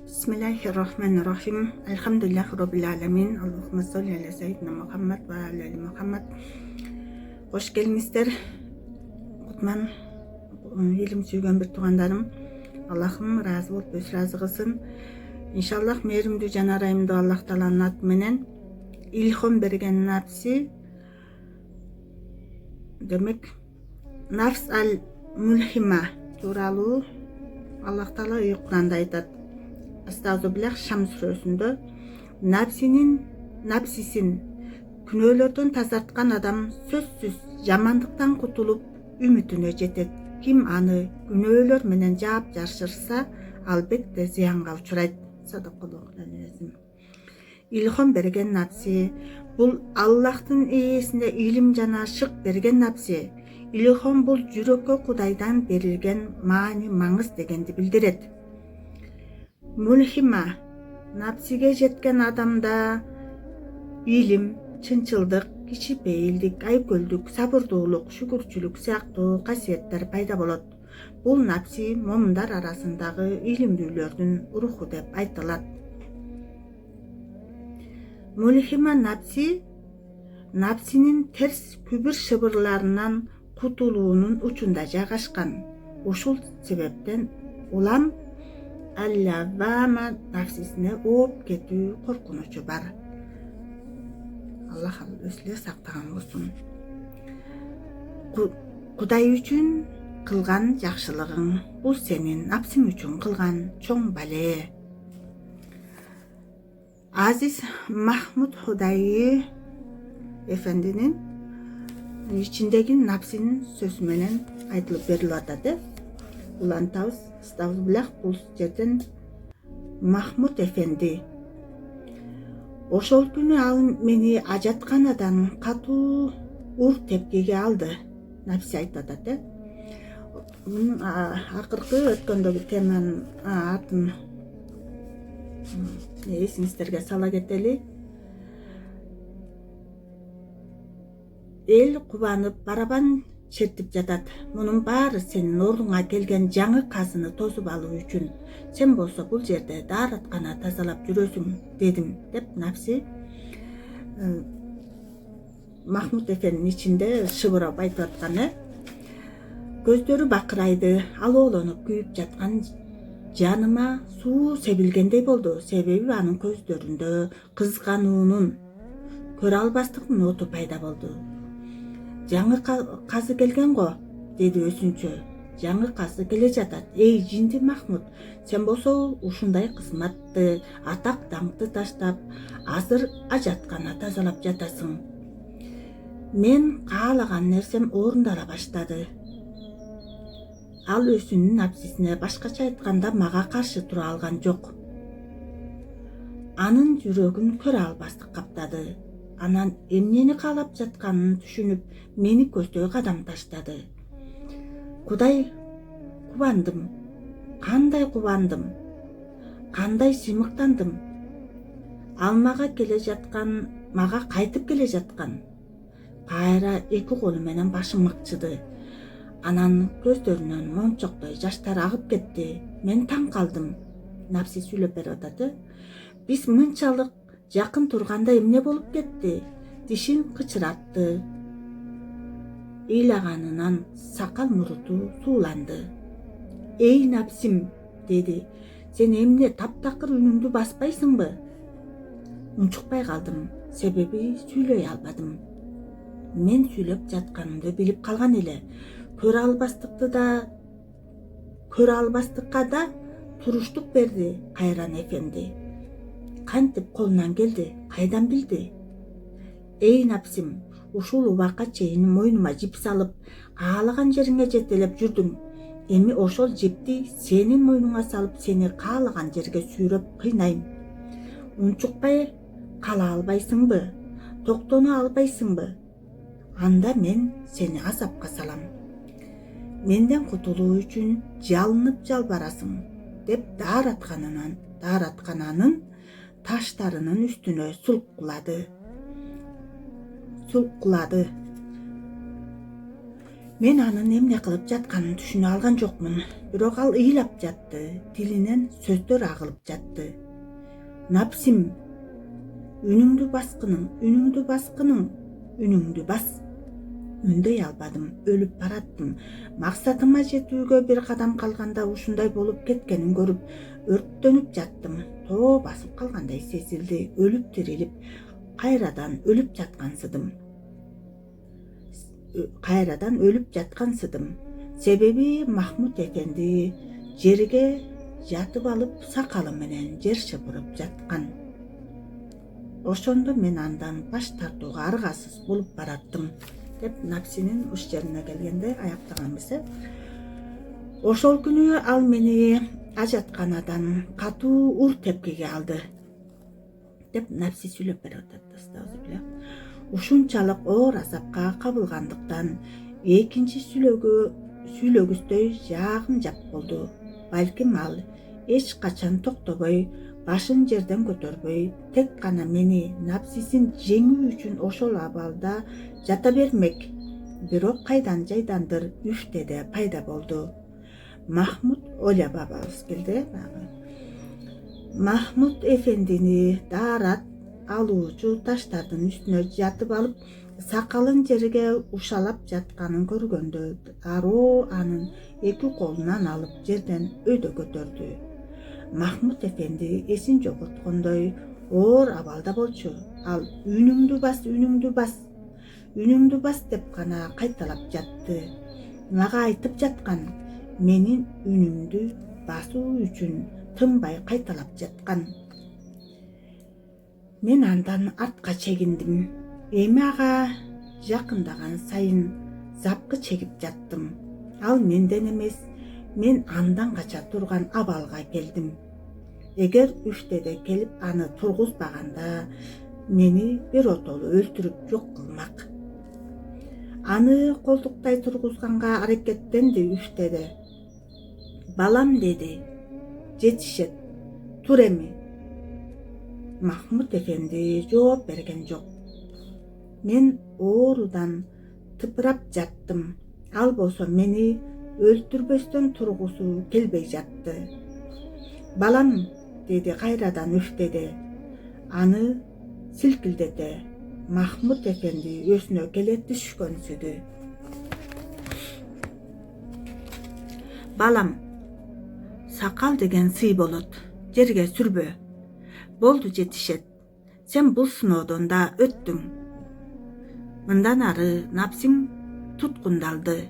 Bismillahirrahmanirrahim. Elhamdülillah Rabbil Alemin. Allahümme salli ala seyyidina Muhammed ve ala Muhammed. Hoş gelmişler. Kutman, elim sүйген bir tuğandarım. Allah'ım razı ol, öz razı kılsın. İnşallah merimdi canarayımdı Allah Taala'nın atmenen. İlham bergen nafsi. Demek nafs al mulhima turalı Allah Taala Kur'an'da aytат. Estağfirullah Şam surasında nafsisin күнөөлөрдөн тазартқан адам сөзсүз жамандыктан кутулуп үмүтүнө жетет. Ким аны күнөөлөр менен жаап жашырса, албетте зыянга учурайт. Илхам берген напси, бул Аллахтын ээсине илим жана шык берген напси. Илхам бул жүрөккө Кудайдан берилген маани маңыз дегенди билдирет. Мулхима напсиге жеткен адамда илим, чынчылдык, кичипейилдик, айкөлдүк, сабырдуулук, шүкүрчүлүк сыяктуу касиеттер пайда болот. Бул напси момундар арасындагы илимдүүлөрдүн руху деп айтылат. Мулхима напсинин терс күбүр шыбырларынан кутулуунун учунда жайгашкан. Ушул себептен улам аллавама напсисине ооп кетүү коркунучу бар. Allah özüne saqtagan bolsun. Kuday üçün kılgan yaxşılığın, bu senin napsim üçün kılgan çoğ bale. Aziz Mahmud Hudayi Efendinin içindeki napsinin sözümenen aytılıp berilip ulan tavs, estağfurullah bu жерден Mahmud Efendi. Ошол күнү ал мени ажатканадан катуу ур тепкиге алды. Напси айтып атат. Акыркы өткөндөгү теманын атын эсиңиздерге сала кетели. Эл кубанып барабан чертип жатат. Мунун баары сенин ордуңа келген жаңы казыны тосуп алуу үчүн. Sen болсо бул жерде daarаткана тазалап жүрөсүң дедим деп напси Махмуд Эфендинин ичинде шыбырап айтып аткан. Көздөрү бакырайды, алоолонуп күйүп жаткан жаныма суу себилгендей болду. Себеби анын көздөрүндө кызгануунун, көрө албастыктын оту пайда болду. Жаңы казы келген го, деди өзүнчө. Жаңы казы келе жатат. Эй жинди Махмуд, сен болсо ушундай кызматты, атак даңкты таштап, азыр ажаткана тазалап жатасың. Мен каалаган нерсем орундала баштады. Ал өзүнүн напсисине башкача айтканда мага каршы тура алган жок. Анын жүрөгүн көрө албастык каптады. Анан эмнени каалап жатканын түшүнүп, мени көздөй кадам таштады. Кудай, кубандым, кандай кубандым, кандай сыймыктандым. Ал мага кайтып келе жаткан. Кайра эки колу менен башым мыкчыды. Анан көздөрүнөн мончоктой жаштар агып кетти. Мен таң калдым. Напси сүйлөп берип атат. Биз мынчалык жакын турганда эмне болуп кетти? Дишин кычыратты. Ыйлаганынан сакал муруту сууланды. Эй напсим, деди, сен эмне таптакыр үнүңдү баспайсыңбы? Унчукпай калдым, себеби сүйлөй албадым. Мен сүйлөп жатканымды билип калган эле. Көрө албастыкка да туруштук берди Кайран Эфенди. Кантип колунан келди, кайдан билди? Эй напсим, ушул убакка чейин мойнума жип салып, каалаган жериңе жетелеп жүрдүм. Эми ошол жипти сенин мойнуңа салып, сени каалаган жерге сүйрөп кыйнайм. Унчукпай кала албайсыңбы? Токтоно албайсыңбы? Анда мен сени азапка салам. Менден кутулуу үчүн жалынып жалбарасың, деп daarаткананын таштарынын үстүнө сулкулады. Мен анын эмне кылып жатканын түшүнө алган жокмун. Бирок ал ыйлап жатты. Тилинен сөздөр агылып жатты. Напсим, үнүңдү баскының, үнүңдү бас. Үндөй албадым, өлүп бараттым. Максатыма жетүүгө бир кадам калганда ушундай болуп кеткенин көрүп, өрттөнүп жаттым. Тоо басып калгандай сезилди. Өлүп тирилип, кайрадан өлүп жаткансыдым. Себеби Махмут эфенди жерге жатып алып, сакалы менен жер шыпырып жаткан. Ошондо мен андан баш тартууга аргасыз болуп бараттым, деп Напсинин уш жерине келгенде аяктаганбыз. Ошол күнү ал мени ажатканадан катуу ур тепкиге алды, деп Напси сүйлөп берип атат. Ушунчалык оор азапка кабылгандыктан экинчи сүйлөгүздөй жаагым жап болду. Балким ал эч качан токтобой, башын жерден көтөрбөй, тек гана мени Напсисин жеңүү үчүн ошол абалда жата бермек. Бирок кайдан жайдандыр Үфтеде пайда болду. Махмут ойлоп абабыз келди. Махмут эфендини даарат алуучу таштардын үстүнө жатып алып, сакалын жерге ушалап жатканын көргөндө дароо анын эки колунан алып жерден өйдө көтөрдү. Махмут эфенди эсин жоготкондой оор абалда болчу. Ал үнүңдү бас деп гана кайталап жатты. Мага айтып жаткан, менин үнүмдү басуу үчүн тынбай кайталап жаткан. Мен андан артка чегиндим. Эми ага жакындаган сайын запкы чегип жаттым. Ал менден эмес, мен андан кача турган абалга келдим. Эгер Үфтеде келип аны тургузбаганда, мени биротолу өлтүрүп жок кылмак. Аны колдуктай тургузганга аракеттенди Үфтеде. Балам, деди, жетишет, тур эми. Махмут эфенди жооп берген жок. Мен оорудан тыпырап жаттым. Ал болсо мени өлтүрбөстөн тургусу келбей жатты. Балам, деди кайрадан Үфтеде. Аны силкилдете. Махмут эфенди өзүнө келе түшкөнсүдү. Балам, сакал деген сый болот. Жерге сүрбө. Болду, жетишет. Сен бул сыноодон да өттүң. Мындан ары Напсиң туткундалды.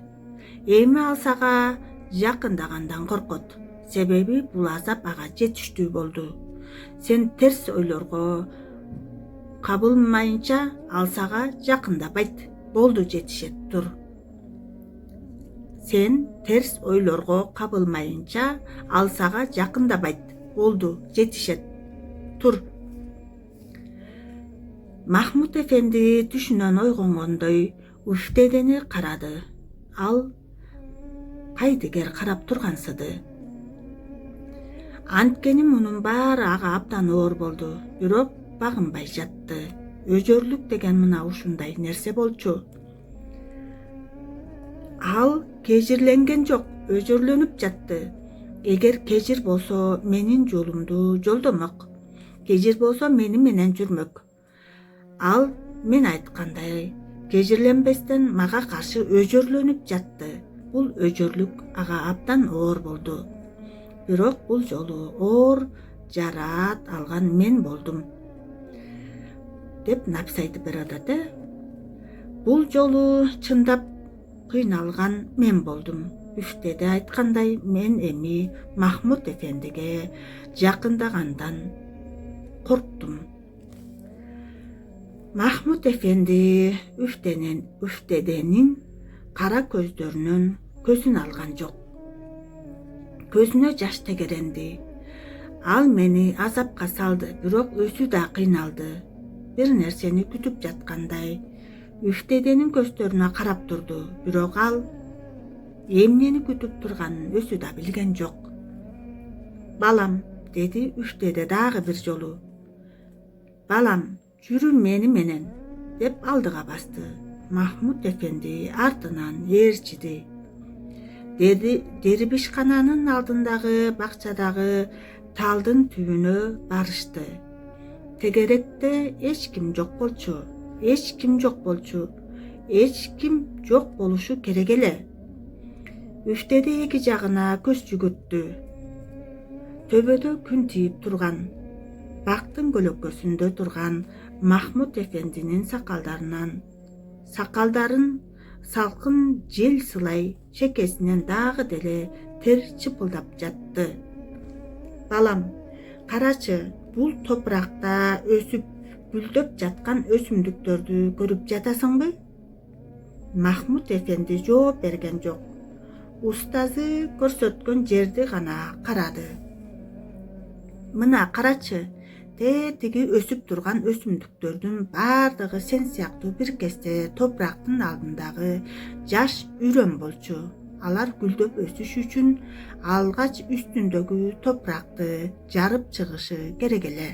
Эми ал сага жакындагандан коркот. Себеби бул азап ага жетиштүү болду. Сен терс ойлорго кабылмайынча ал сага жакындабайт. Болду, жетишет, тур. Сен терс ойлорго кабылмайынча ал сага жакындабайт. Болду, жетишет, тур. Махмут эфенди түшүнөн ойгонгондой Үфтедени карады. Ал кайдыгер карап тургансыды. Анткени мунун баары ага абдан оор болду. Бирок багынбай жатты. Өжөрлүк деген мына ушундай нерсе болчу. Ал кежирленген жок, өжөрлөнүп жатты. Эгер кежир болсо менин жолумду жолдомок. Кежир болсо мени менен жүрмөк. Ал мен айткандай кежирленбестен мага каршы өжөрлөнүп жатты. Бул өжөрлүк ага абдан оор болду. Бирок бул жолу оор жараат алган мен болдум, деп Напси айтып берет. Бул жолу чындап кыйналган мен болдум. Үфтеде айткандай, мен эми Махмут эфендиге жакындагандан корктум. Махмут эфенди Үфтеденин кара көздөрүнөн көзүн алган жок. Көзүнө жаш тегеренди. Ал мени азапка салды, бирок өзү да кыйналды. Бир нерсени күтүп жаткандай Үфтеденин көздөрүнө карап турду, бирок ал эмнени күтүп турганын өзү да билген жок. Балам, деди Үфтеде дагы бир жолу. Балам, жүрү мени менен, деп алдыга басты. Mahmut Efendi ardından erçidi. Dervişxananın aldındağı bakçadağı taldın tübünü barıştı. Tegerekte hiç kim yok bolçu, hiç kim yok bolçu, hiç kim yok boluşu keregele. Üftede iki жағына көз жүгіртті. Төбөдө күн тиіп тұрған, бақтың көлөкөсүндө тұрған Mahmut Efendi'nin сакалдарын салқын жел сылай шекесінен дағы деле тер чыпылдап жатты. Балам, карачы, бул топуракта өсүп гүлдөп жаткан өсүмдүктөрдү көрүп жатасыңбы? Mahmut Efendi жооп берген жок. Устазы көрсөткөн жерди гана карады. Мына карачы, тиги өсүп турган өсүмдүктөрдүн баардыгы сен сыяктуу бир кезде топурактын алдындагы жаш үрөм болчу. Алар гүлдөп өсүш үчүн алгач үстүндөгү топуракты жарып чыгышы керек эле.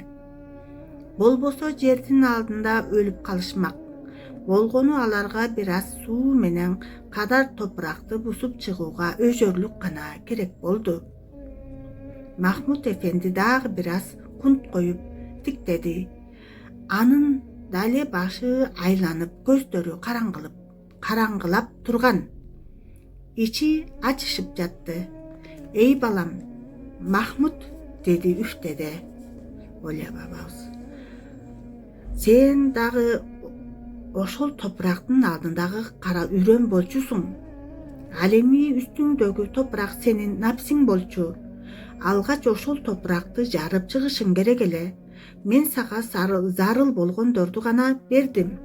Болбосо жердин алдында өлүп калышмак. Болгону аларга бир аз суу менен кадар топуракты бусуп чыгууга өзөрлүк гана керек болду. Mahmut Efendi дагы бир аз кунт коюп тиктеди. Анын дале башы айланып, көздөрү караңгылап турган. Ичи ачышып жатты. Эй балам, Mahmut деди үфтеде. Оля бабабыз. Сен дагы ошол топурактын алдындагы кара үрөм болчусуң. Ал эми үстүңдөгү топурак сенин напсиң болчу. Алгач ошол топуракты жарып чыгышың керек эле. Мен сага зарыл болгондорду гана бердим.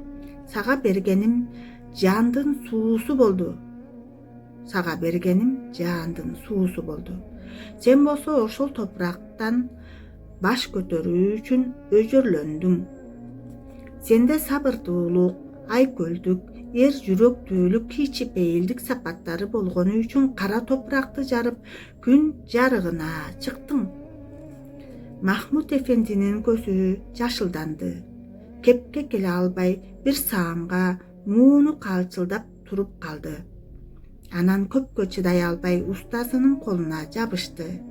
Сага бергеним жандын суусу болду. Сен болсо ошол топурактан баш көтөрүү үчүн өзөрлөндүң. Сенде сабырдуулук, айкөлдүк, эр жүрөктүүлүк, кичипейилдик сапаттары болгону үчүн кара топуракты жарып күн жарыгына чыктың. Mahmut Efendi'nin көзү жашылданды. Кепке келе албай бир саамга мууну калчылдап туруп калды. Анан көпкө чыдай албай устазынын колуна жабышты.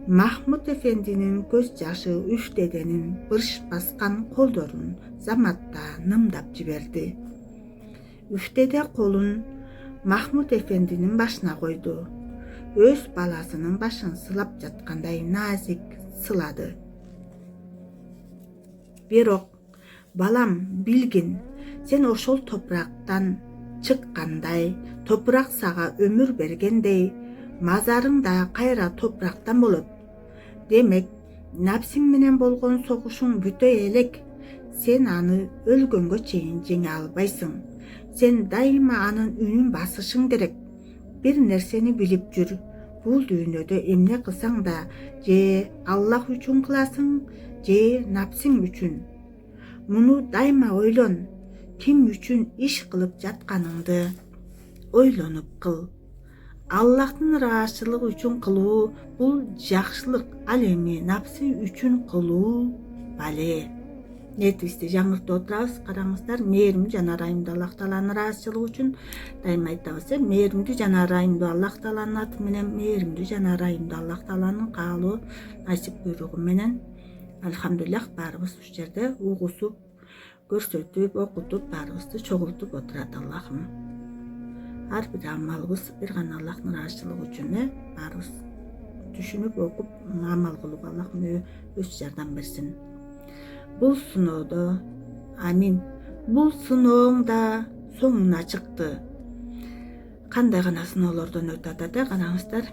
Mahmut Efendi'nin көз жашы үфтеденин бырш баскан колдорун заматта нымдап жиберди. Үфтеде колун Mahmut Efendi'nin башына койду. Өз баласынын башын сылап жаткандай назик сылады. Бирок, балам, билгин, сен ошол топурактан чыккандай, топурак сага өмүр бергендей, мазарың да кайра топурактан болот. Демек, напсиң менен болгон согушуң бүтө элек. Сен аны өлгөнгө чейин жеңе албайсың. Сен дайыма анын үнүн басышың керек. Бир нерсени билип жүр. Бул дүйнөдө эмне кылсаң да, же Аллах үчүн кыласың, же напсиң үчүн. Муну дайыма ойлон. Ким үчүн иш кылып жатканыңды ойлонуп кыл. Аллахтын ыраазычылыгы үчүн кылуу бул жакшылык, ал эми напсы үчүн кылуу бале. Нетисти жаңыртып отурабыз, караңыздар, мээримдүү жана ырайымдуу Аллах Тааланын ыраазычылыгы үчүн дайыма айтабыз, мээримдүү жана ырайымдуу Аллах Тааланын аты менен, мээримдүү жана ырайымдуу Аллах Тааланын каалоо, насип буйругу менен, алхамдулиллах, баарыбыз ушул жерде угусуп, көрсөтүп, окутуп, баарыбызды чогултуп отурат Аллахым. Ар бир амалыбыз бир гана Аллахтын ыраазычылыгы үчүн, баарыбыз түшүнүп, окуп, амал кылууга Аллахым өз жардам берсин. Бул сыноодо, амин, бул сынооң да соңуна чыкты. Кандай гана сыноолордон өтүп атат, караңыздар.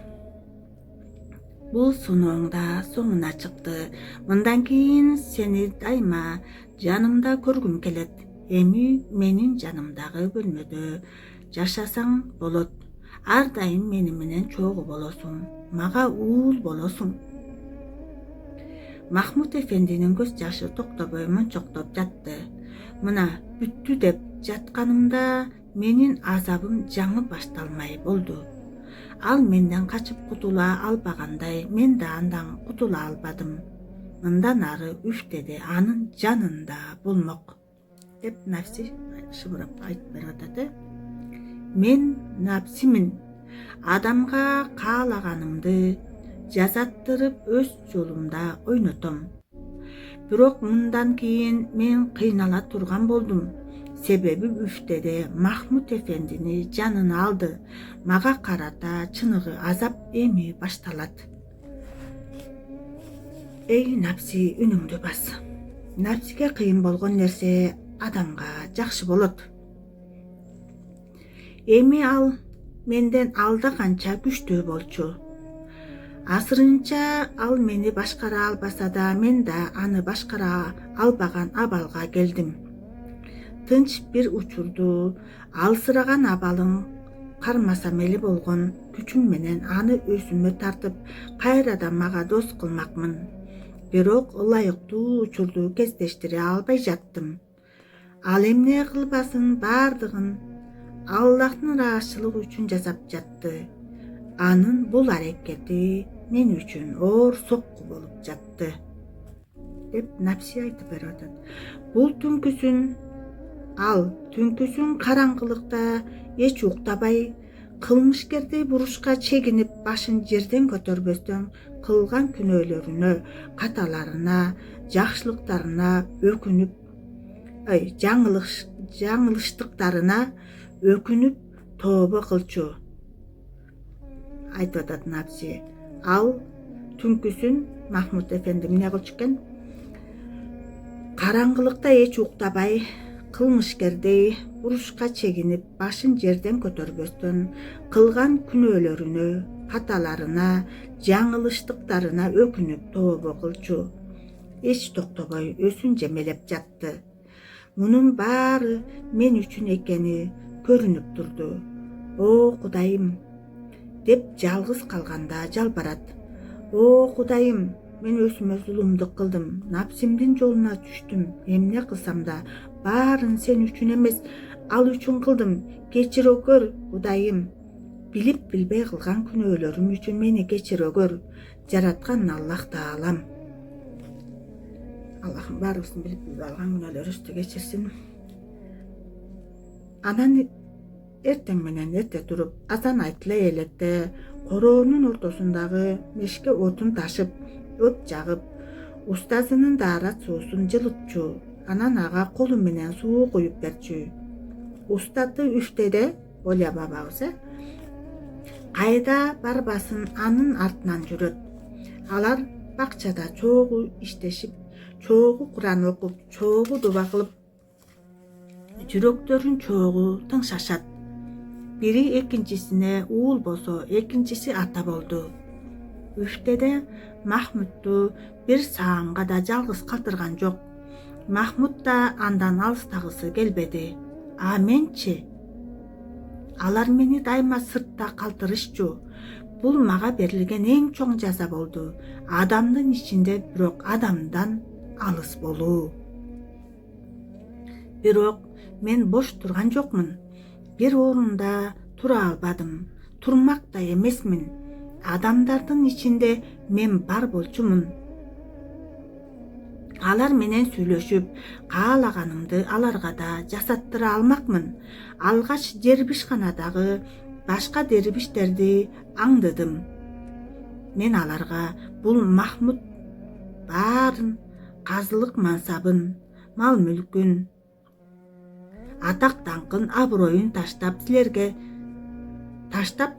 Бул сынооң да соңуна чыкты. Мындан кийин сени дайыма жанымда көргүм келет. Эми менин жанымдагы бөлмөдө жашасаң болот. Ар дайым мени менен чогуу болосуң. Мага уул болосуң. Mahmut Efendi'nin көз жашы токтобой мончоктоп жатты. Мына бүттү деп жатканымда менин азабым жаңы башталмай болду. Ал менден качып кутула албагандай, мен да андан кутула албадым. Мындан ары үфтеде анын жанында болмок деп напси шыбырап айтып берип атат. Мен напсимин. Адамга каалаганымды жазаттырып өз жолумда ойнотом. Бирок мындан кийин мен кыйнала турган болдум. Себеби үфтеде Махмут эфендини жанына алды. Мага карата чыныгы азап эми башталат. Эй напси, үнүңдү бас. Напсиге кыйын болгон нерсе адамга жакшы болот. Эми ал менден алда канча күчтүү болчу. Азырынча ал мени башкара албаса да, мен да аны башкара албаган абалга келдим. Тынч бир учурду алсыраган абалым кармасам эле болгон күчүм менен аны өзүмө тартып, кайрадан мага дос кылмакмын. Бирок ылайыктуу учурду кездештире албай жаттым. Ал эмне кылбасын бардыгын Аллахтын ыраазычылыгы үчүн жасап жатты. Анын бул аракети мен үчүн оор сокку болуп жатты, деп напси айтып берип атат. Бул түнкүсүн караңгылыкта эч уктабай, кылмышкердей бурушка чегинип, башын жерден көтөрбөстөн кылган күнөөлөрүнө, каталарына, жакшылыктарына өкүнүп, жаңылыштыктарына өкүнүп тобо кылчу. Айтып атат напси. Ал түнкүсүн Махмут эфенди эмне кылчу экен? Караңгылыкта эч уктабай, кылмышкердей бурушка чегинип, башын жерден көтөрбөстөн кылган күнөөлөрүнө, каталарына, жаңылыштыктарына өкүнүп тобо кылчу. Эч токтобой өсүн жемелеп жатты. Мунун баары мен үчүн экени көрүнүп турду. О Кудайым, деп жалгыз калганда жалбарат. О Кудайым, мен өзүмө зулумдук кылдым, напсимдин жолуна түштүм. Эмне кылсам да баарын сен үчүн эмес, ал үчүн кылдым. Кечире көр, Кудайым. Билип билбей кылган күнөөлөрүм үчүн мени кечире көр. Жараткан Аллах Таалам. Аллахым баарыбыздын билип билбей кылган күнөөлөрүбүздү кечирсин. Анан эртең менен эрте туруп, азан айтыла электе короонун ортосундагы мешке отун ташып, от жагып, устазынын даарат суусун жылытчу. Анан ага колу менен суу куюп берчү. Устаты үфтеде, Оля бабабыз, кайда барбасын анын артынан жүрөт. Алар бакчада чогуу иштешип, чогуу Куран окуп, чогуу дуба кылып, жүрөктөрүн чогуу тыңшашат. Бири экинчисине уул болсо, экинчиси ата болду. Үфтеде Махмутту бир саамга да жалгыз калтырган жок. Махмут да андан алыстагысы келбеди. А менчи? Алар мени дайыма сыртта калтырышчу. Бул мага берилген эң чоң жаза болду. Адамдын ичинде, бирок адамдан алыс болуу. Бирок мен бош турган жокмун. Бир орунда тура албадым. Турмак да эмесмин. Адамдардын ичинде мен бар болчумун. Алар менен сүйлөшүп, каалаганымды аларга да жасаттыра алмакмын. Алгач дербишканадагы башка дербиштерди аңдыдым. Мен аларга бул Махмут баарын, казылык мансабын, мал мүлкүн, атак даңкын, аброюн таштап,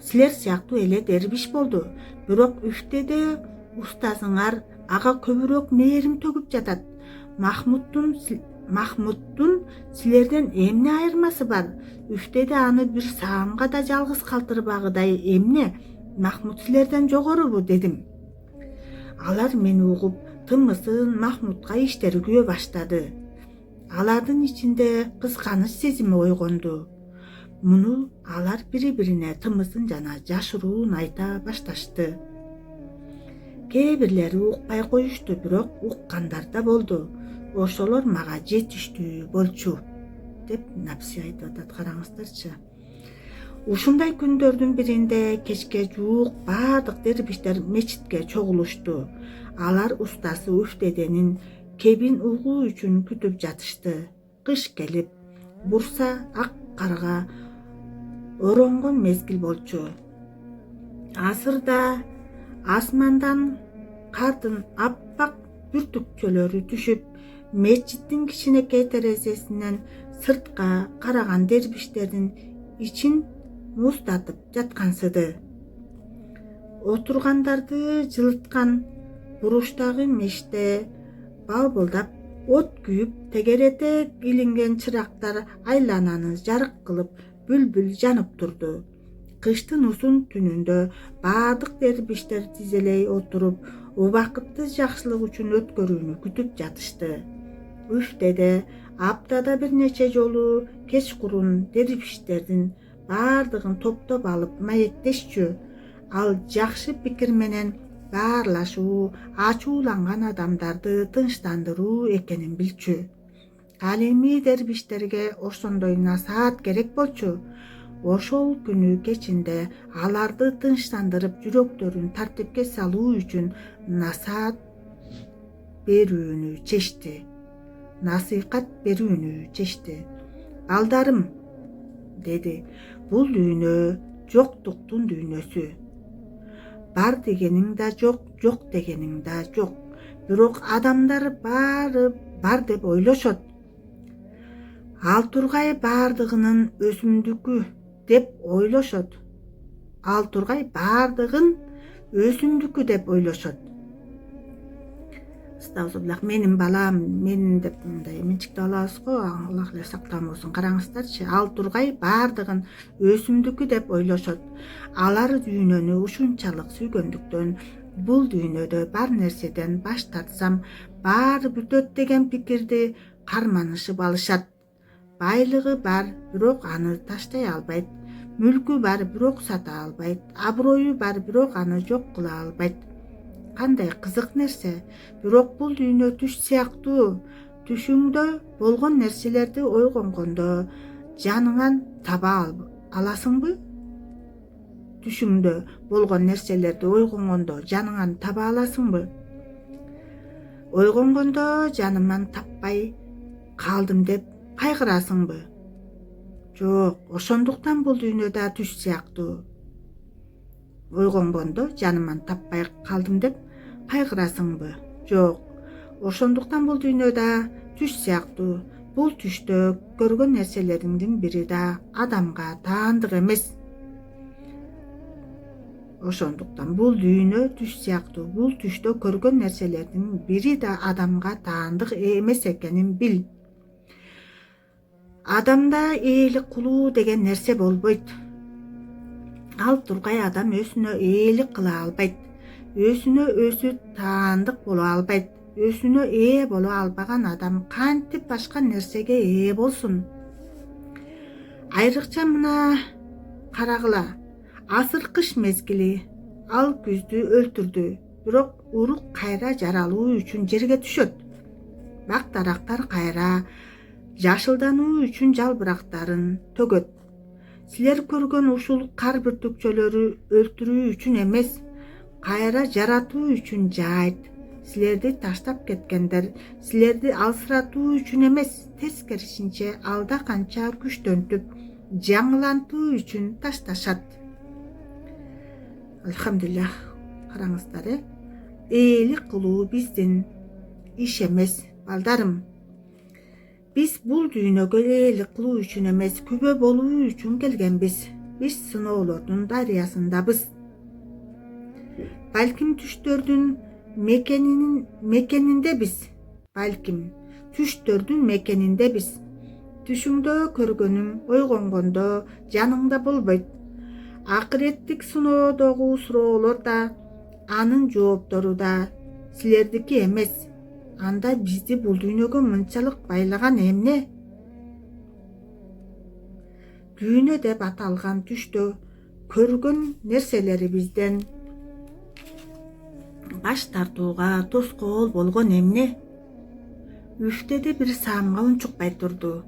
силер сыяктуу эле дербиш болду. Бирок үфтеде устазыңар ага көбүрөөк мээрим төгүп жатат. Махмуттун силерден эмне айырмасы бар? Үфтеде аны бир саамга да жалгыз калтырбагыдай эмне? Махмут силерден жогорубу, дедим. Алар мени угуп, тымысын Махмутка иштергүе баштады. Алардын ичинде кызганыч сезими ойгонду. Муну алар бири-бирине тымысын жана жашыруун айта башташты. Кээ бирлери укпай коюшту, бирок уккандар да болду. Ошолор мага жетиштүү болчу, деп напси айтып атат. Караңыздарчы. Ушундай күндөрдүн биринде кечке жуук баардык дербиштер мечитке чогулушту. Алар устасы үфтеденин кебин угуу үчүн күтүп жатышты. Кыш келип, бурса ак карга оронгон мезгил болчу. Асырда асмандан кардын аппак бүртүкчөлөрү түшүп, мечиттин кичинекей терезесинен сыртка караган дербиштердин ичин муздатып жаткансыды. Отургандарды жылыткан буруштагы меште балбылдап от күйүп, тегерете илинген чырактар айлананы жарык кылып бүлбүл жанып турду. Кыштын узун түнүндө баардык дербиштер тизелей отуруп, убакытты жакшылык үчүн өткөрүүнү күтүп жатышты. Үф деде аптада бир нече жолу кечкурун дербиштердин баардыгын топтоп алып маектешчү. Ал жакшы пикир менен баарлашуу, ачууланган адамдарды тынчтандыруу экенин билчү. Ал эми дербиштерге ошондой насаат керек болчу. Ошол күнү кечинде аларды тынчтандырып, жүрөктөрүн тартипке салуу үчүн насаат берүүнү чечти. Балдарым, деди, бул дүйнө жоктуктун дүйнөсү. Бар дегениң да жок, жок дегениң да жок. Бирок адамдар баары бар деп ойлошот. Ал тургай баардыгынын өсүмдүкү деп ойлошот. Менин балам, менин деп мындай менчиктеп алабыз го, Аллах эле сактан болсун. Караңыздарчы, ал тургай баардыгын өсүмдүкү деп ойлошот. Алар дүйнөнү ушунчалык сүйгөндүктөн, бул дүйнөдө бар нерседен баш тартсам, баары бүтөт деген пикирди карманышып алышат. Байлыгы бар, бирок аны таштай албайт. Мүлкү бар, бирок сата албайт. Аброю бар, бирок аны жок кыла албайт. Кандай кызык нерсе. Бирок бул дүйнө түш сыяктуу. Түшүңдө болгон нерселерди ойгонгондо жаныңан таба аласыңбы? Түшүңдө болгон нерселерди ойгонгондо жаныңан таба аласыңбы? Ойгонгондо жаныман таппай калдым деп кайгырасыңбы? Жок, ошондуктан бул дүйнөдө түш сыяктуу. Ойгонгондо жаныман таппай калдым деп кайгырасыңбы? Жок, ошондуктан бул дүйнөдө түш сыяктуу. Бул түштө көргөн нерселериңдин бири да адамга таандык эмес. Ошондуктан бул дүйнө түш сыяктуу. Бул түштө көргөн нерселердин бири да адамга таандык эмес экенин бил. Адамда ээлик кылуу деген нерсе болбойт. Ал тургай адам өзүнө ээлик кыла албайт. Өзүнө өзү таандык боло албайт. Өзүнө ээ боло албаган адам кантип башка нерсеге ээ болсун? Айрыкча мына карагыла. Азыр кыш мезгили, ал күздү өлтүрдү. Бирок урук кайра жаралуу үчүн жерге түшөт. Бак дарактар кайра жашылдануу үчүн жалбырактарын төгөт. Силер көргөн ушул кар бүртүкчөлөрү өлтүрүү үчүн эмес, кайра жаратуу үчүн жаайт. Силерди таштап кеткендер, силерди алсыратуу үчүн эмес, тескерисинче алда канча күчтөнтүп, жаңылантуу үчүн ташташат. Алхамдулилlah, караңыздар, ээлик кылуу биздин иш эмес, балдарым. Биз бул дүйнөгө ээлик кылуу үчүн эмес, күбө болуу үчүн келгенбиз. Биз сыноолордун дарыясындабыз. Балким түштөрдүн мекениндебиз. Түшүңдө көргөнүң ойгонгондо жаныңда болбойт. Акыреттик сыноодогу суроолор да, анын жооптору да силердики эмес. Анда бизди бул дүйнөгө мынчалык байлаган эмне? Дүйнө деп аталган түштө көргөн нерселерибизден баш тартууга тоскоол болгон эмне? Үфтеде бир саамга унчукпай турду.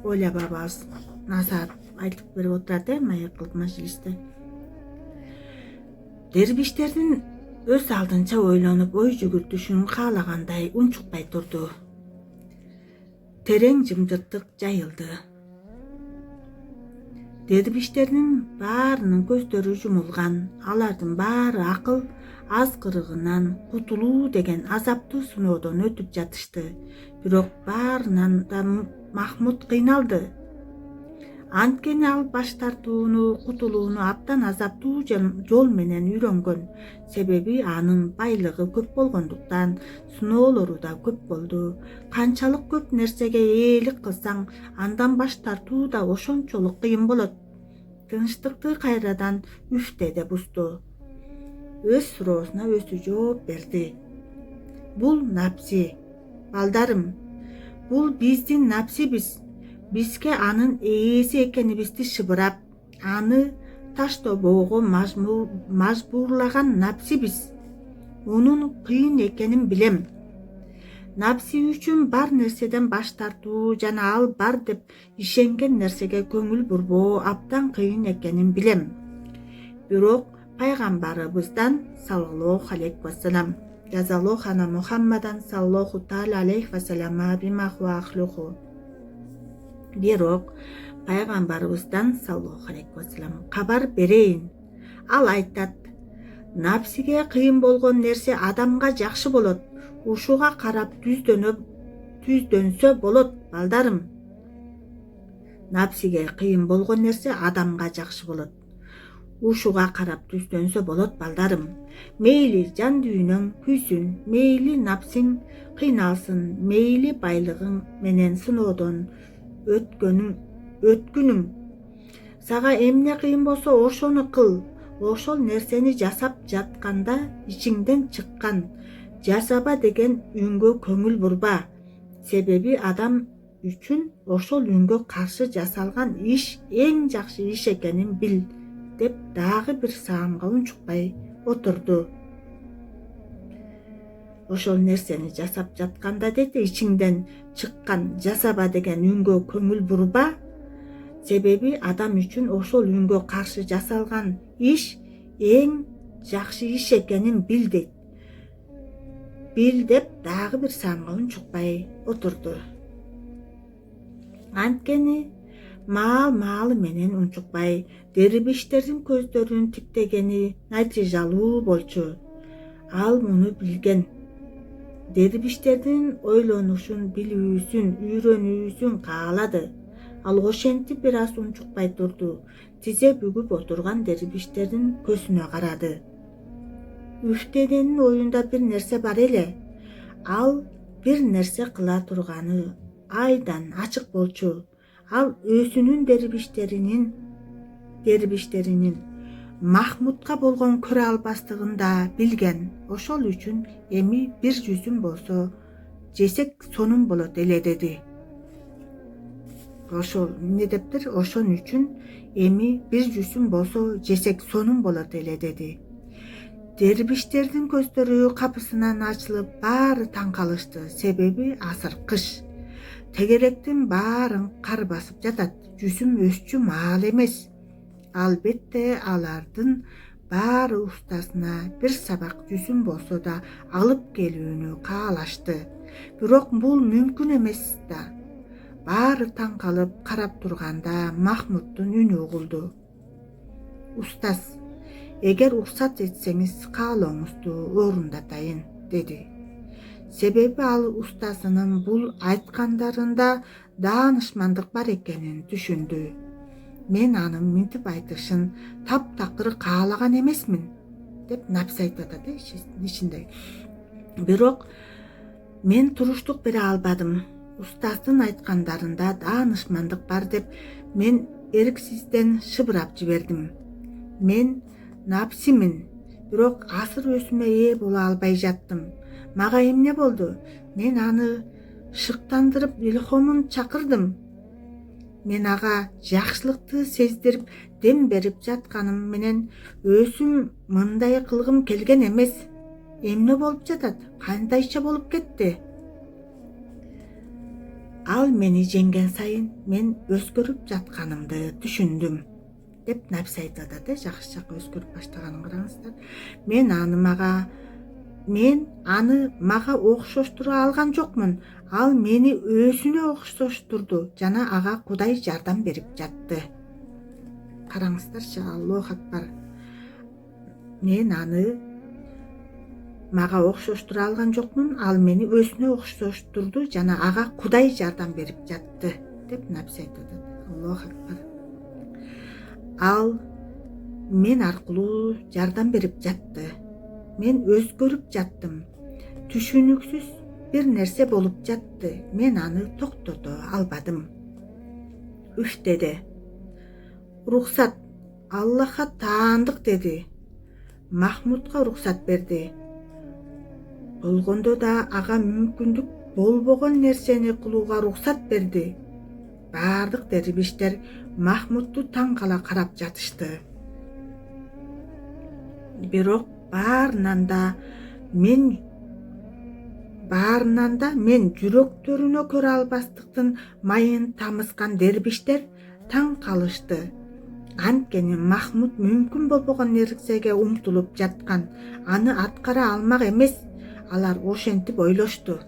Ойлобабыз. Насаат айтып берип отурат, маек кылып мажлисте. Дербиштердин өз алдынча ойлонуп, ой жүгүртүшүн каалагандай унчукпай турду. Терең жымжырттык жайылды. Дербиштердин баарынын көздөрү жумулган. Алардын баары акыл азгырыгынан кутулуу деген азаптуу сыноодон өтүп жатышты. Бирок баарынан да Махмуд кыйналды. Анткени ал баш тартууну, кутулууну абдан азаптуу жол менен үйрөнгөн. Себеби анын байлыгы көп болгондуктан сыноолору да көп болду. Канчалык көп нерсеге ээлик кылсаң, андан баш тартуу да ошончолук кыйын болот. Тынчтыкты кайрадан үфте деп усту. Өз суроосуна өзү жооп берди. Бул напси. Балдарым, бул биздин напсибиз. Бизге анын ээси экенибизди шыбырап, аны таштобоого мажбурлаган напсибиз. Унун кыйын экенин билем. Напси үчүн бар нерседен баш тартуу жана ал бар деп ишенген нерсеге көңүл бурбоо абдан кыйын экенин билем. Бирок пайгамбарыбыздан саллаллаху алейхи вассалам жазаллаху ана Мухаммадан саллаллаху таала алейхи вассалама бима хуа ахлуху. Бирок пайгамбарыбыздан саллаллаху алейхи вассалам кабар берейин. Ал айтат: напсиге кыйын болгон нерсе адамга жакшы болот. Ушуга карап түздөнсө болот, балдарым. Напсиге кыйын болгон нерсе адамга жакшы болот. Ушуга карап түздөнсө болот, балдарым. Мейли жан дүйнөң күйсүн, мейли напсиң кыйналсын, мейли байлыгың менен сыноодон өткүнүң. Сага эмне кыйын болсо ошону кыл. Ошол нерсени жасап жатканда ичиңден чыккан жасаба деген үнгө көңүл бурба. Себеби адам үчүн ошол үнгө каршы жасалган иш эң жакшы иш экенин бил, деп дагы бир саамга унчукпай отурду. Ошол нерсени жасап жатканда деди, ичиңден чыккан жасаба деген үнгө көңүл бурба. Себеби адам үчүн ошол үнгө каршы жасалган иш эң жакшы иш экенин бил дейт. Бил деп дагы бир саамга унчукпай отурду. Анткени маал менен унчукпай дербиштердин көздөрүн тиктегени натыйжалуу болчу. Ал муну билген. Дербиштердин ойлонушун, билүүсүн, үйрөнүүсүн каалады. Ал ошентип бир аз унчукпай турду. Тизе бүгүп отурган дербиштердин көзүнө карады. Үфтеденин оюнда бир нерсе бар эле. Ал бир нерсе кыла турганы айдан ачык болчу. Ал өзүнүн дербиштеринин Махмудка болгон көрө албастыгын да билген. Ошол үчүн эми бир жүзүм болсо жесек сонун болот эле деди. Ошол эмне дептир? Ошон үчүн эми бир жүзүм болсо жесек сонун болот эле деди. Дербиштердин көздөрү капысынан ачылып, баары таң калышты. Себеби азыр кыш. Тегеректин баарын кар басып жатат. Жүзүм өсчү маал эмес. Албетте алардын баары устасына бир сабак жүзүм болсо да алып келүүнү каалашты. Бирок бул мүмкүн эмес да. Баары таң калып карап турганда Махмуддун үнү угулду. Устаз, эгер уруксат этсеңиз каалооңузду орундатайын, деди. Себеби ал устазынын бул айткандарында даанышмандык бар экенин түшүндү. Мен анын минтип айтышын таптакыр каалаган эмесмин, деп напс айтып атат ичинде. Бирок мен туруштук бере албадым. Устаздын айткандарында даанышмандык бар деп мен эрксизден шыбырап жибердим. Мен напсимин, бирок асыр өзүмө ээ боло албай жаттым. Мага эмне болду? Мен аны шыктандырып илхомун чакырдым. Мен ага жакшылыкты сездирип дем берип жатканым менен өзүм мындай кылгым келген эмес. Эмне болуп жатат? Кандайча болуп кетти? Ал мени жеңген сайын мен өзгөрүп жатканымды түшүндүм, деп напс айтып атат. Жакшы өзгөрүп баштаганын караңыздар. Мен аны мага окшоштура алган жокмун. Ал мени өзүнө окшоштурду жана ага Кудай жардам берип жатты. караңыздарчы, Аллах акбар. Мен аны мага окшоштура алган жокмун, ал мени өзүнө окшоштурду жана ага Кудай жардам берип жатты деп напси айтат. Аллах акбар. Ал мен аркылуу жардам берип жатты. Мен өзгөрүп жаттым. Түшүнүксүз бир нерсе болуп жатты. Мен аны токтото албадым. Үф деди. Уруксат, Аллахка таандык деди. Махмудка уруксат берди. Болгондо да ага мүмкүндүк болбогон нерсени кылууга уруксат берди. Бардык дербиштер Махмудду таң кала карап жатышты. Бирок баарынан да мен жүрөктөрүнө көрө албастыктын майын тамызган дербиштер таң калышты. Анткени Махмуд мүмкүн болбогон нерсеге умтулуп жаткан, аны аткара алмак эмес. Алар ошентип ойлошту.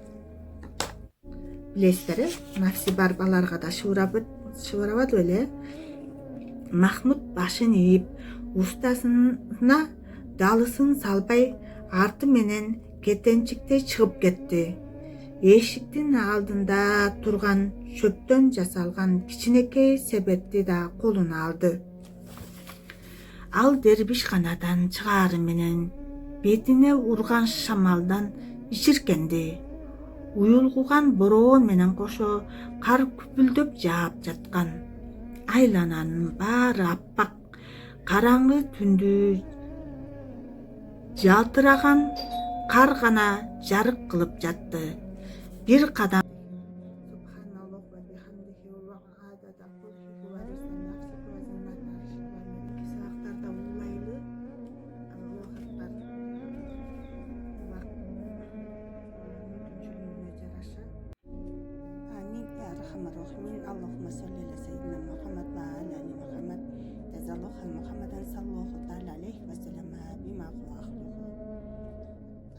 Билесиздер, нафси бар баларга да шыбырабады беле. Махмуд башын ийип, устасына далысын салбай, арты менен кетенчиктей чыгып кетти. Эшиктин алдында турган шөптөн жасалган кичинекей себетти да колуна алды. Ал дербишканадан чыгаары менен бетине урган шамалдан ичиркенди. Уюлгуган бороон менен кошо кар күпүлдөп жаап жаткан. Айлананын баары аппак, караңгы түндү жалтыраган кар гана жарык кылып жатты. Бир кадам Allahümme salli ala seyyidina Muhammed ve ala ali Muhammed tezalluha Muhammeden sallallahu aleyhi ve sellem bima huwa ahluhu.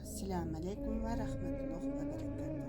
Esselamu aleyküm ve rahmetullah ve berekatuhu.